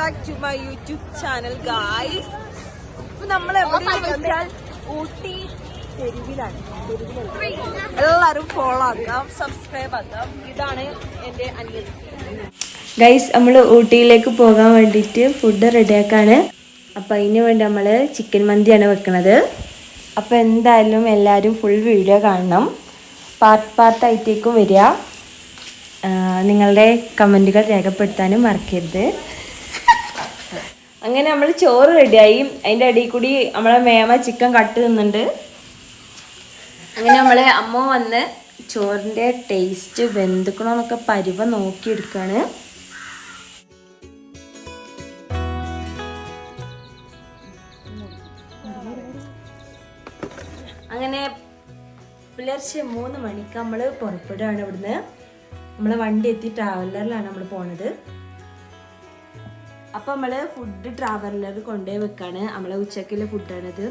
back to my YouTube channel, guys. നമ്മൾ എവിടെയാണെന്ന് വെച്ചാൽ ഊട്ടി തെരുവിലാണ്. എല്ലാവരും ഫോളോ ആക്കാം, സബ്സ്ക്രൈബ് ആക്കാം. ഇതാണ് എൻ്റെ അനിയൻ. ഗൈസ്, നമ്മൾ ഊട്ടിയിലേക്ക് പോകാൻ വേണ്ടിയിട്ട് ഫുഡ് റെഡിയാക്കാണ്. അപ്പോൾ അതിന് വേണ്ടി നമ്മൾ ചിക്കൻ മന്തിയാണ് വെക്കുന്നത്. അപ്പോൾ എന്തായാലും എല്ലാവരും ഫുൾ വീഡിയോ കാണണം. പാർട്ടായിട്ടേക്കും വരിക. നിങ്ങളുടെ കമൻറ്റുകൾ രേഖപ്പെടുത്താനും മറക്കരുത്. അങ്ങനെ നമ്മൾ ചോറ് റെഡിയായി. അതിൻ്റെ ഇടയിൽ കൂടി നമ്മളെ മേമ ചിക്കൻ കട്ട് തിന്നുന്നുണ്ട്. അങ്ങനെ നമ്മളെ അമ്മ വന്ന് ചോറിൻ്റെ ടേസ്റ്റ് വെന്തുക്കണമെന്നൊക്കെ പരിവ നോക്കിയെടുക്കുകയാണ്. അങ്ങനെ പുലർച്ചെ 3 മണിക്ക് നമ്മൾ പുറപ്പെടുകയാണ് ഇവിടുന്ന്. നമ്മളെ വണ്ടി എത്തി ട്രാവലറിലാണ് നമ്മൾ പോണത്. അപ്പം നമ്മൾ ഫുഡ് ട്രാവലറിൽ കൊണ്ടുപോയി വെക്കാണ്. നമ്മളെ ഉച്ചക്കുള്ള ഫുഡാണിത്.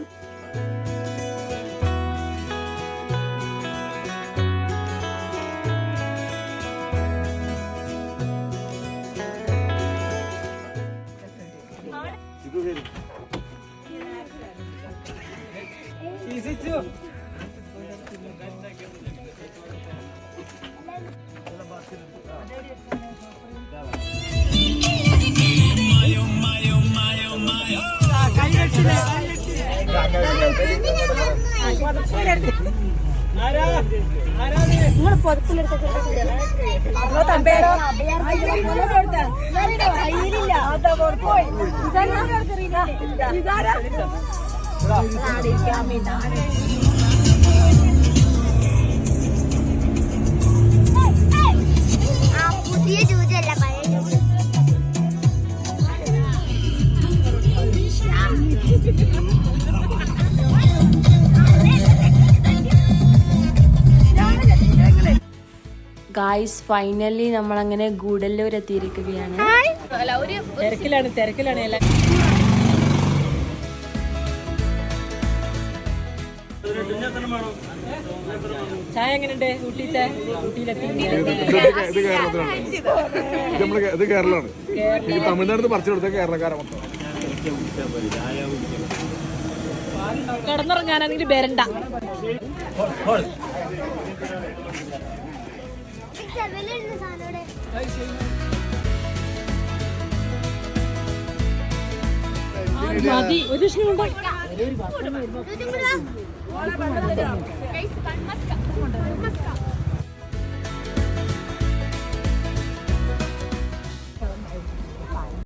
ഗായ്സ്, ഫൈനലി നമ്മളങ്ങനെ ഗൂഡല്ലൂർ എത്തിയിരിക്കുകയാണ്. തിരക്കിലാണ് എല്ലാം. ചായ എങ്ങനെയുണ്ട്? ഊട്ടിയിലെത്തി. ഇത് കേരളമാണ്. തമിഴ്നാട് പറിച്ചു കൊടുത്ത കേരളക്കാരെ മൊത്തം കിടന്നുറങ്ങാനെങ്കിൽ വരണ്ട. മതി, ഒരു